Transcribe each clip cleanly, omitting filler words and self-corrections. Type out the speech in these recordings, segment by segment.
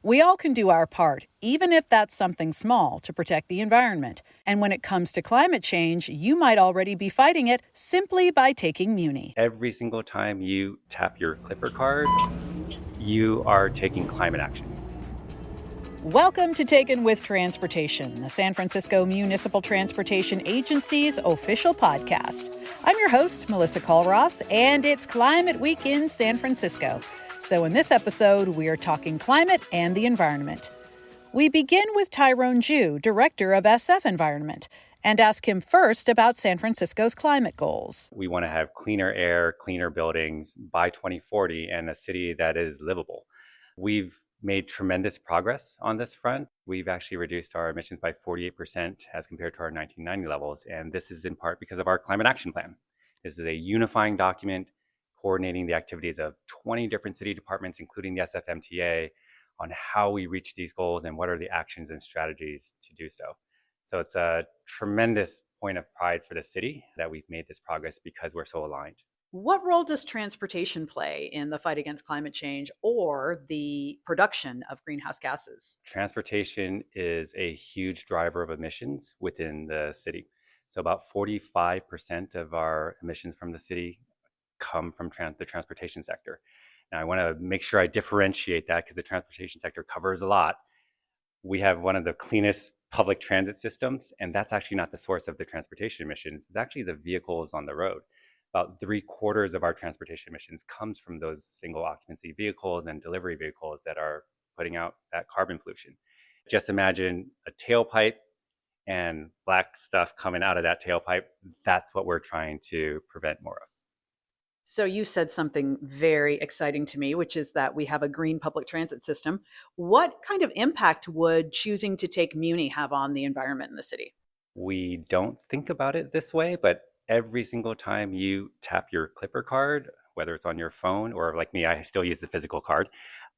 We all can do our part, even if that's something small, to protect the environment. And when it comes to climate change, you might already be fighting it simply by taking Muni. Every single time you tap your Clipper card, you are taking climate action. Welcome to Taken with Transportation, the San Francisco Municipal Transportation Agency's official podcast. I'm your host, Melissa Colross, and it's Climate Week in San Francisco. So in this episode, we are talking climate and the environment. We begin with Tyrone, director of SF Environment, and ask him first about San Francisco's climate goals. We want to have cleaner air, cleaner buildings by 2040 and a city that is livable. We've made tremendous progress on this front. We've actually reduced our emissions by 48% as compared to our 1990 levels, and this is in part because of our climate action plan. This is a unifying document coordinating the activities of 20 different city departments, including the SFMTA, on how we reach these goals and what are the actions and strategies to do so. So it's a tremendous point of pride for the city that we've made this progress because we're so aligned. What role does transportation play in the fight against climate change or the production of greenhouse gases? Transportation is a huge driver of emissions within the city. So about 45% of our emissions from the city come from the transportation sector. Now, I want to make sure I differentiate that because the transportation sector covers a lot. We have one of the cleanest public transit systems, and that's actually not the source of the transportation emissions. It's actually the vehicles on the road. About 3/4 of our transportation emissions comes from those single occupancy vehicles and delivery vehicles that are putting out that carbon pollution. Just imagine a tailpipe and black stuff coming out of that tailpipe. That's what we're trying to prevent more of. So you said something very exciting to me, which is that we have a green public transit system. What kind of impact would choosing to take Muni have on the environment in the city? We don't think about it this way, but every single time you tap your Clipper card, whether it's on your phone or like me, I still use the physical card,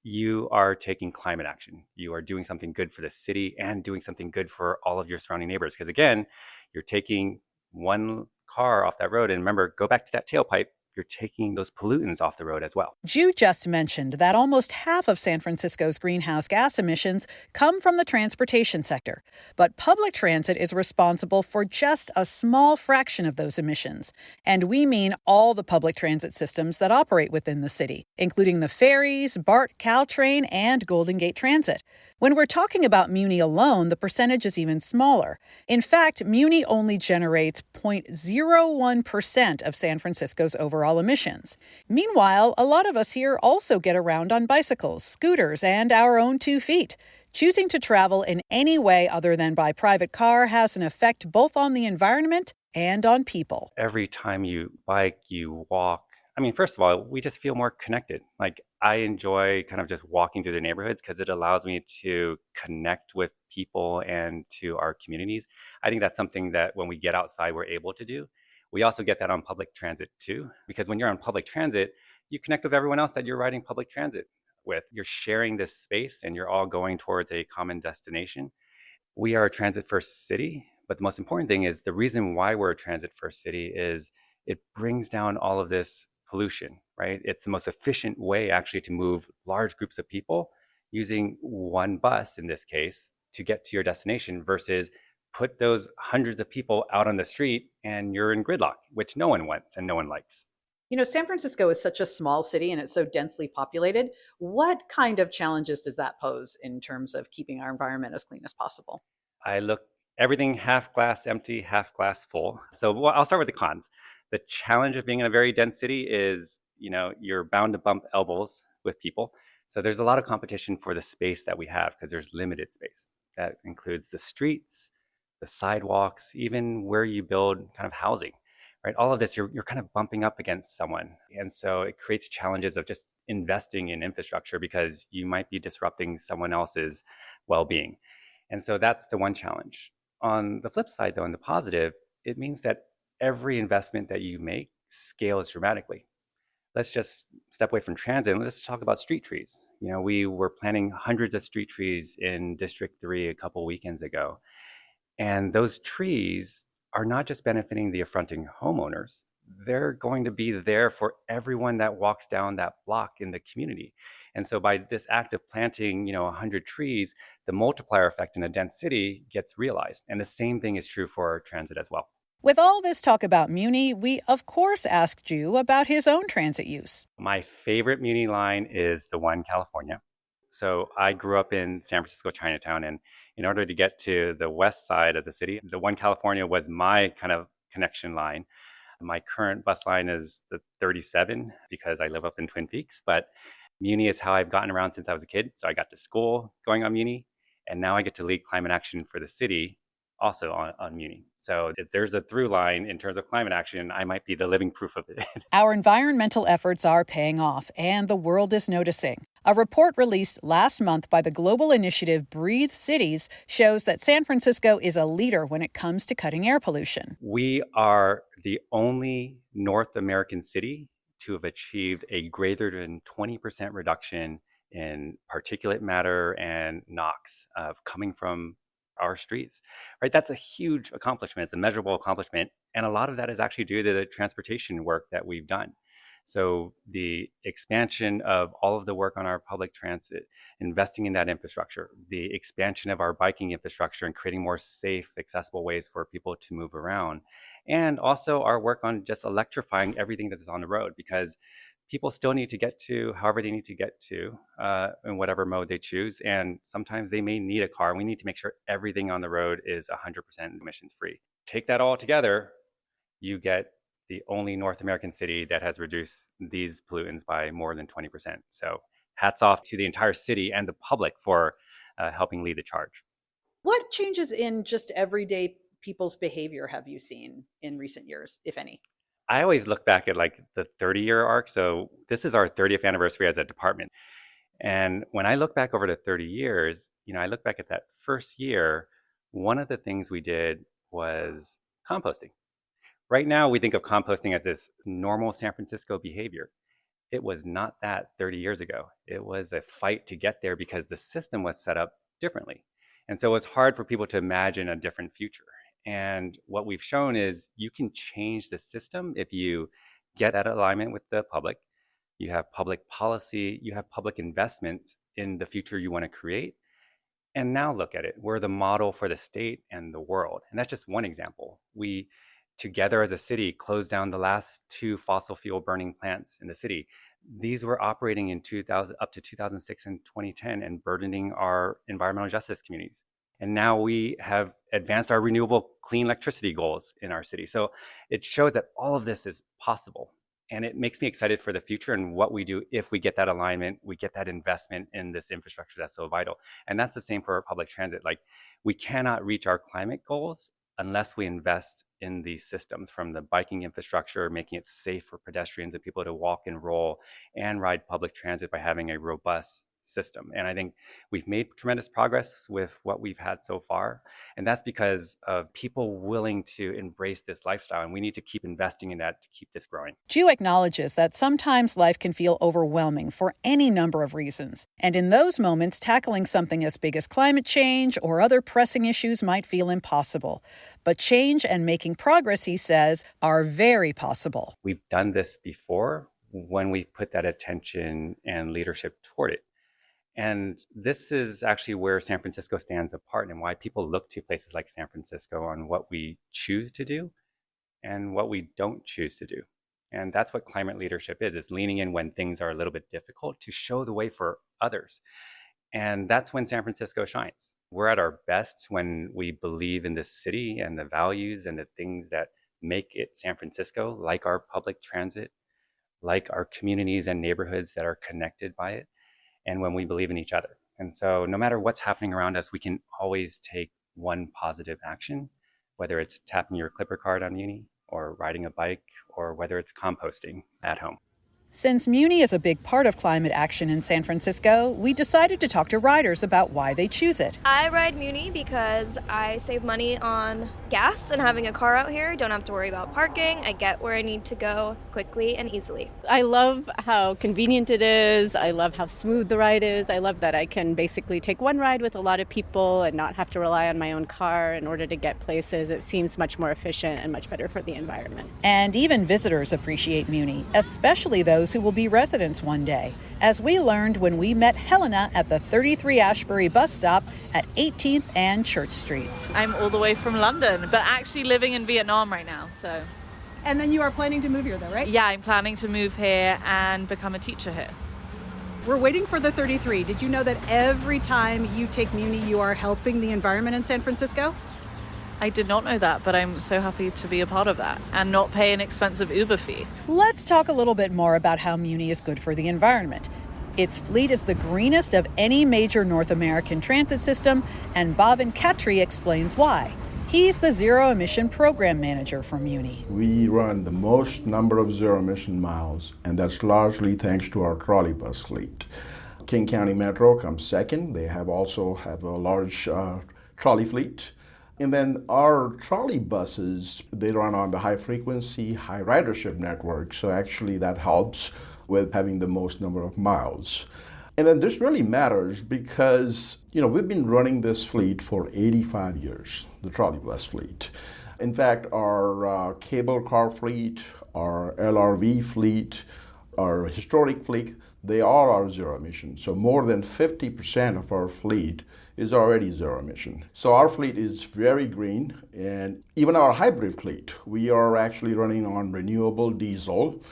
you are taking climate action. You are doing something good for the city and doing something good for all of your surrounding neighbors. Because again, you're taking one car off that road. And remember, go back to that tailpipe. You're taking those pollutants off the road as well. Ju just mentioned that almost half of San Francisco's greenhouse gas emissions come from the transportation sector, but public transit is responsible for just a small fraction of those emissions. And we mean all the public transit systems that operate within the city, including the ferries, BART, Caltrain, and Golden Gate Transit. When we're talking about Muni alone, the percentage is even smaller. In fact, Muni only generates 0.01% of San Francisco's overall emissions. Meanwhile, a lot of us here also get around on bicycles, scooters, and our own 2 feet. Choosing to travel in any way other than by private car has an effect both on the environment and on people. Every time you bike, you walk, first of all, we just feel more connected. Like I enjoy kind of just walking through the neighborhoods because it allows me to connect with people and to our communities. I think that's something that when we get outside, we're able to do. We also get that on public transit too, because when you're on public transit, you connect with everyone else that you're riding public transit with. You're sharing this space and you're all going towards a common destination. We are a transit first city, but the most important thing is the reason why we're a transit first city is it brings down all of this pollution, right? It's the most efficient way actually to move large groups of people using one bus in this case to get to your destination versus put those hundreds of people out on the street and you're in gridlock, which no one wants and no one likes. You know, San Francisco is such a small city and it's so densely populated. What kind of challenges does that pose in terms of keeping our environment as clean as possible? I look everything half glass empty, half glass full. So I'll start with the cons. The challenge of being in a very dense city is, you're bound to bump elbows with people. So there's a lot of competition for the space that we have because there's limited space. That includes the streets, the sidewalks, even where you build kind of housing, right? All of this, you're kind of bumping up against someone. And so it creates challenges of just investing in infrastructure because you might be disrupting someone else's well-being. And so that's the one challenge. On the flip side, though, in the positive, it means that every investment that you make scales dramatically. Let's just step away from transit and let's talk about street trees. We were planting hundreds of street trees in District 3 a couple weekends ago. And those trees are not just benefiting the affronting homeowners. They're going to be there for everyone that walks down that block in the community. And so by this act of planting, 100 trees, the multiplier effect in a dense city gets realized. And the same thing is true for transit as well. With all this talk about Muni, we of course asked Ju about his own transit use. My favorite Muni line is the one California. So I grew up in San Francisco, Chinatown, and in order to get to the west side of the city, the one California was my kind of connection line. My current bus line is the 37 because I live up in Twin Peaks, but Muni is how I've gotten around since I was a kid. So I got to school going on Muni, and now I get to lead climate action for the city also on Muni. So if there's a through line in terms of climate action, I might be the living proof of it. Our environmental efforts are paying off, and the world is noticing. A report released last month by the global initiative Breathe Cities shows that San Francisco is a leader when it comes to cutting air pollution. We are the only North American city to have achieved a greater than 20% reduction in particulate matter and NOx coming from our streets, right? That's a huge accomplishment. It's a measurable accomplishment. And a lot of that is actually due to the transportation work that we've done. So the expansion of all of the work on our public transit, investing in that infrastructure, the expansion of our biking infrastructure and creating more safe, accessible ways for people to move around, and also our work on just electrifying everything that is on the road, because people still need to get to however they need to get to in whatever mode they choose. And sometimes they may need a car. We need to make sure everything on the road is 100% emissions free. Take that all together, you get the only North American city that has reduced these pollutants by more than 20%. So hats off to the entire city and the public for helping lead the charge. What changes in just everyday people's behavior have you seen in recent years, if any? I always look back at like the 30-year arc. So this is our 30th anniversary as a department. And when I look back over the 30 years, I look back at that first year, one of the things we did was composting. Right now, we think of composting as this normal San Francisco behavior. It was not that 30 years ago. It was a fight to get there because the system was set up differently. And so it was hard for people to imagine a different future. And what we've shown is you can change the system if you get that alignment with the public, you have public policy, you have public investment in the future you want to create. And now look at it. We're the model for the state and the world. And that's just one example. We, together as a city, closed down the last 2 fossil fuel burning plants in the city. These were operating in 2000 up to 2006 and 2010 and burdening our environmental justice communities. And now we have advanced our renewable clean electricity goals in our city. So it shows that all of this is possible. And it makes me excited for the future and what we do if we get that alignment, we get that investment in this infrastructure that's so vital. And that's the same for our public transit. Like, we cannot reach our climate goals unless we invest in these systems, from the biking infrastructure, making it safe for pedestrians and people to walk and roll and ride public transit by having a robust system. And I think we've made tremendous progress with what we've had so far. And that's because of people willing to embrace this lifestyle. And we need to keep investing in that to keep this growing. Ju acknowledges that sometimes life can feel overwhelming for any number of reasons. And in those moments, tackling something as big as climate change or other pressing issues might feel impossible. But change and making progress, he says, are very possible. We've done this before when we put that attention and leadership toward it. And this is actually where San Francisco stands apart and why people look to places like San Francisco on what we choose to do and what we don't choose to do. And that's what climate leadership is leaning in when things are a little bit difficult to show the way for others. And that's when San Francisco shines. We're at our best when we believe in this city and the values and the things that make it San Francisco, like our public transit, like our communities and neighborhoods that are connected by it, and when we believe in each other. And so no matter what's happening around us, we can always take one positive action, whether it's tapping your Clipper card on Muni or riding a bike, or whether it's composting at home. Since Muni is a big part of climate action in San Francisco, we decided to talk to riders about why they choose it. I ride Muni because I save money on gas and having a car out here. Don't have to worry about parking. I get where I need to go quickly and easily. I love how convenient it is. I love how smooth the ride is. I love that I can basically take one ride with a lot of people and not have to rely on my own car in order to get places. It seems much more efficient and much better for the environment. And even visitors appreciate Muni, especially those who will be residents one day, as we learned when we met Helena at the 33 Ashbury bus stop at 18th and Church Streets. I'm all the way from London, but actually living in Vietnam right now, so. And then you are planning to move here though, right? Yeah, I'm planning to move here and become a teacher here. We're waiting for the 33. Did you know that every time you take Muni, you are helping the environment in San Francisco? I did not know that, but I'm so happy to be a part of that and not pay an expensive Uber fee. Let's talk a little bit more about how Muni is good for the environment. Its fleet is the greenest of any major North American transit system, and Bhavin Khatri explains why. He's the Zero Emission Program Manager for Muni. We run the most number of zero emission miles, and that's largely thanks to our trolley bus fleet. King County Metro comes second. They also have a large trolley fleet. And then our trolley buses, they run on the high frequency, high ridership network. So actually that helps with having the most number of miles. And then this really matters because, we've been running this fleet for 85 years, the trolley bus fleet. In fact, our cable car fleet, our LRV fleet, our historic fleet, they all are zero emission. So more than 50% of our fleet is already zero emission. So our fleet is very green, and even our hybrid fleet, we are actually running on renewable diesel,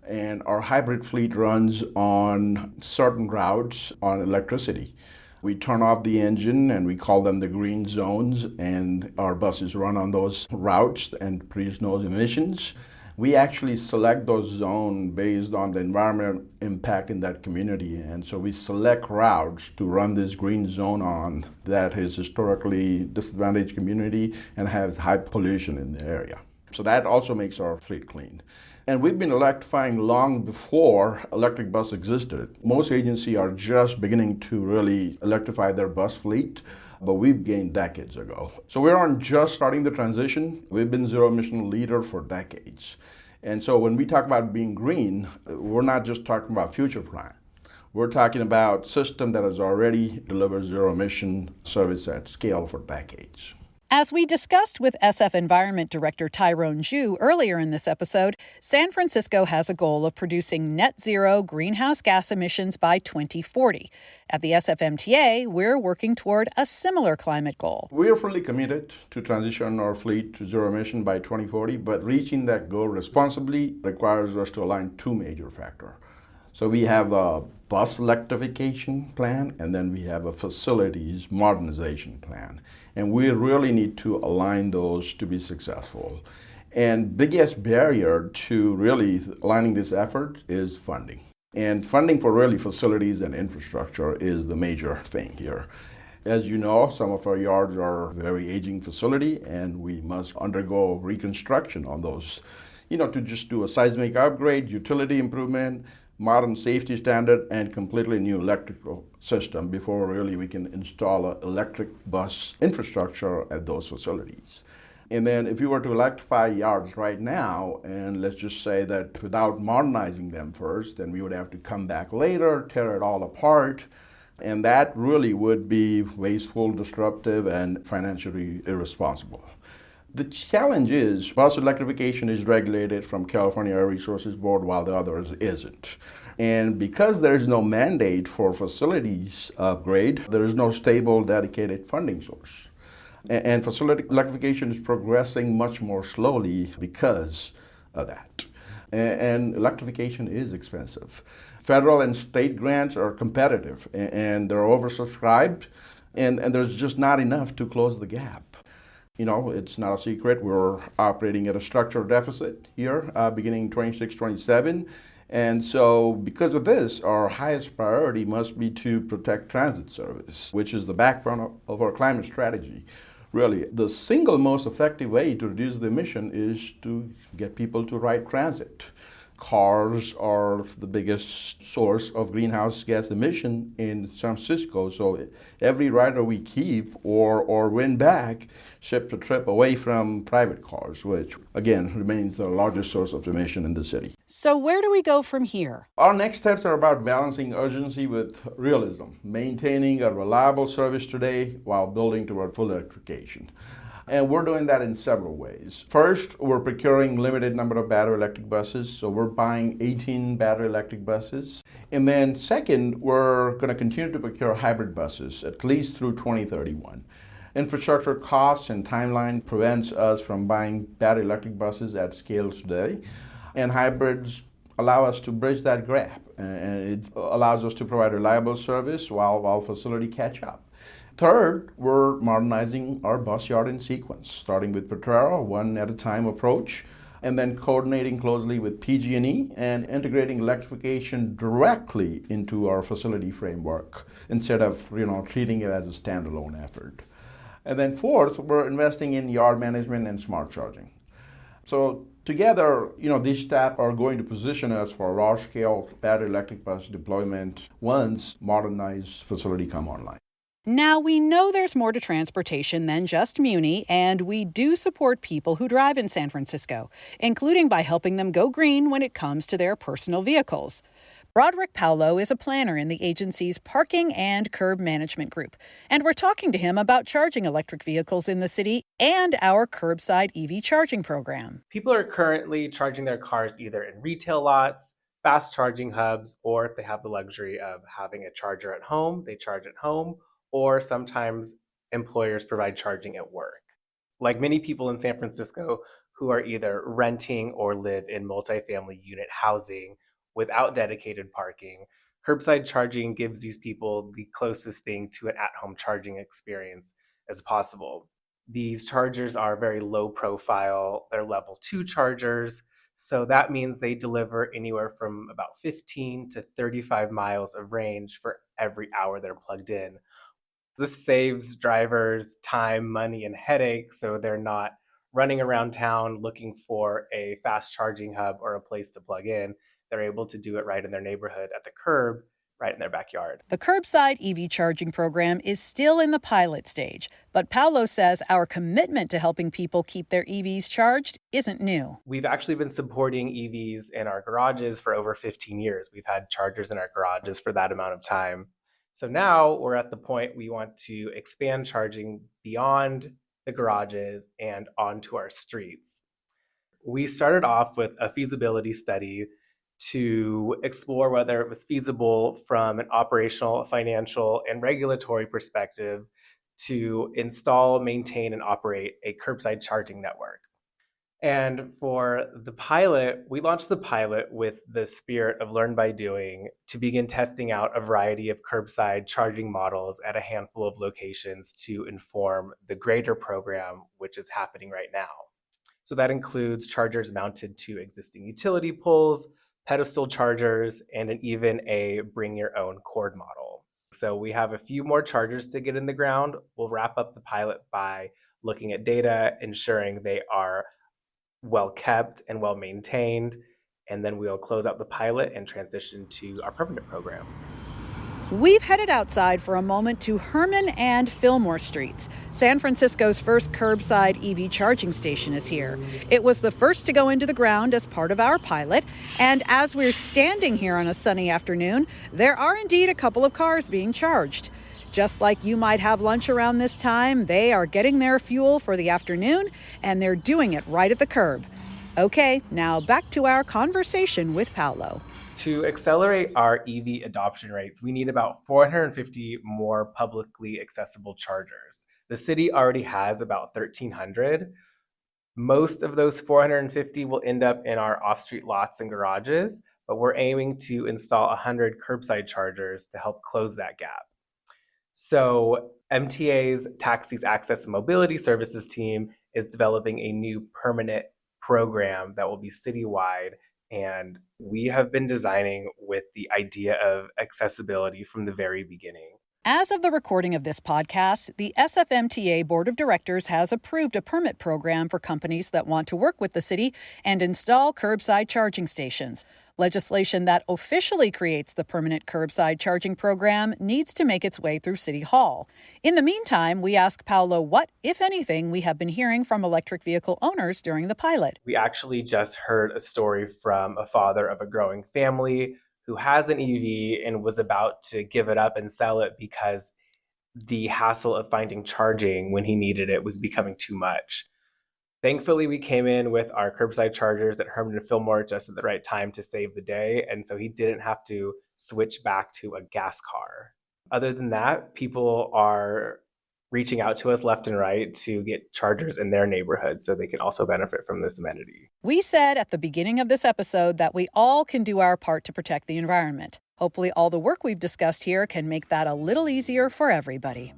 and our hybrid fleet runs on certain routes on electricity. We turn off the engine and we call them the green zones, and our buses run on those routes and produce no emissions. We actually select those zones based on the environmental impact in that community. And so we select routes to run this green zone on that is historically disadvantaged community and has high pollution in the area. So that also makes our fleet clean. And we've been electrifying long before electric bus existed. Most agencies are just beginning to really electrify their bus fleet, but we've gained decades ago. So we aren't just starting the transition. We've been zero emission leader for decades. And so when we talk about being green, we're not just talking about future plan. We're talking about a system that has already delivered zero emission service at scale for decades. As we discussed with SF Environment Director Tyrone earlier in this episode, San Francisco has a goal of producing net zero greenhouse gas emissions by 2040. At the SFMTA, we're working toward a similar climate goal. We are fully committed to transition our fleet to zero emission by 2040, but reaching that goal responsibly requires us to align two major factors. So we have a bus electrification plan, and then we have a facilities modernization plan. And we really need to align those to be successful. And biggest barrier to really aligning this effort is funding. And funding for really facilities and infrastructure is the major thing here. As you know, some of our yards are very aging facility, and we must undergo reconstruction on those, to just do a seismic upgrade, utility improvement, modern safety standard, and completely new electrical system before really we can install an electric bus infrastructure at those facilities. And then if you were to electrify yards right now, and let's just say that without modernizing them first, then we would have to come back later, tear it all apart, and that really would be wasteful, disruptive, and financially irresponsible. The challenge is bus electrification is regulated from California Air Resources Board while the others isn't. And because there is no mandate for facilities upgrade, there is no stable, dedicated funding source. And facility electrification is progressing much more slowly because of that. And electrification is expensive. Federal and state grants are competitive and they're oversubscribed, and there's just not enough to close the gap. It's not a secret. We're operating at a structural deficit here beginning 26-27. And so because of this, our highest priority must be to protect transit service, which is the backbone of our climate strategy. Really, the single most effective way to reduce the emission is to get people to ride transit. cars are the biggest source of greenhouse gas emission in San Francisco. So every rider we keep or win back ships a trip away from private cars, which again remains the largest source of emission in the city. So where do we go from here? Our next steps are about balancing urgency with realism, maintaining a reliable service today while building toward full electrification. And we're doing that in several ways. First, we're procuring limited number of battery electric buses. So we're buying 18 battery electric buses. And then second, we're going to continue to procure hybrid buses, at least through 2031. Infrastructure costs and timeline prevents us from buying battery electric buses at scale today. And hybrids allow us to bridge that gap. And it allows us to provide reliable service while facility catch up. Third, we're modernizing our bus yard in sequence, starting with Potrero, one at a time approach, and then coordinating closely with PG&E and integrating electrification directly into our facility framework instead of treating it as a standalone effort. And then fourth, we're investing in yard management and smart charging. So together, these steps are going to position us for large-scale battery electric bus deployment once modernized facility come online. Now, we know there's more to transportation than just Muni, and we do support people who drive in San Francisco, including by helping them go green when it comes to their personal vehicles. Broderick Paolo is a planner in the agency's Parking and Curb Management Group, and we're talking to him about charging electric vehicles in the city and our curbside EV charging program. People are currently charging their cars either in retail lots, fast charging hubs, or if they have the luxury of having a charger at home, they charge at home, or sometimes employers provide charging at work. Like many people in San Francisco who are either renting or live in multifamily unit housing without dedicated parking, curbside charging gives these people the closest thing to an at-home charging experience as possible. These chargers are very low profile, they're level 2 chargers, so that means they deliver anywhere from about 15 to 35 miles of range for every hour they're plugged in. This saves drivers time, money, and headaches, so they're not running around town looking for a fast charging hub or a place to plug in. They're able to do it right in their neighborhood at the curb, right in their backyard. The curbside EV charging program is still in the pilot stage, but Paolo says our commitment to helping people keep their EVs charged isn't new. We've actually been supporting EVs in our garages for over 15 years. We've had chargers in our garages for that amount of time. So now we're at the point we want to expand charging beyond the garages and onto our streets. We started off with a feasibility study to explore whether it was feasible from an operational, financial, and regulatory perspective to install, maintain, and operate a curbside charging network. And for the pilot, we launched the pilot with the spirit of learn by doing to begin testing out a variety of curbside charging models at a handful of locations to inform the greater program, which is happening right now. So that includes chargers mounted to existing utility poles, pedestal chargers, and even a bring your own cord model. So we have a few more chargers to get in the ground. We'll wrap up the pilot by looking at data, ensuring they are well kept and well maintained, and then we'll close out the pilot and transition to our permanent program. We've headed outside for a moment to Herman and Fillmore Streets. San Francisco's first curbside EV charging station is here. It was the first to go into the ground as part of our pilot, and as we're standing here on a sunny afternoon, there are indeed a couple of cars being charged. Just like you might have lunch around this time, they are getting their fuel for the afternoon, and they're doing it right at the curb. Okay, now back to our conversation with Paolo. To accelerate our EV adoption rates, we need about 450 more publicly accessible chargers. The city already has about 1,300. Most of those 450 will end up in our off-street lots and garages, but we're aiming to install 100 curbside chargers to help close that gap. So MTA's Taxis Access and Mobility Services team is developing a new permanent program that will be citywide, and we have been designing with the idea of accessibility from the very beginning. As of the recording of this podcast, the SFMTA Board of Directors has approved a permit program for companies that want to work with the city and install curbside charging stations. Legislation that officially creates the permanent curbside charging program needs to make its way through City Hall. In the meantime, we ask Paolo what, if anything, we have been hearing from electric vehicle owners during the pilot. We actually just heard a story from a father of a growing family who has an EV and was about to give it up and sell it because the hassle of finding charging when he needed it was becoming too much. Thankfully, we came in with our curbside chargers at Herman and Fillmore just at the right time to save the day, and so he didn't have to switch back to a gas car. Other than that, people are reaching out to us left and right to get chargers in their neighborhood so they can also benefit from this amenity. We said at the beginning of this episode that we all can do our part to protect the environment. Hopefully, all the work we've discussed here can make that a little easier for everybody.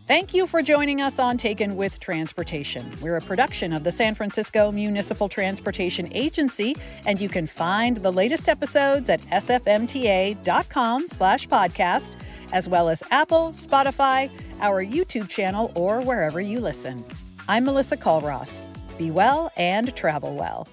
Thank you for joining us on Taken with Transportation. We're a production of the San Francisco Municipal Transportation Agency, and you can find the latest episodes at sfmta.com/podcast, as well as Apple, Spotify, our YouTube channel, or wherever you listen. I'm Melissa Culross. Be well and travel well.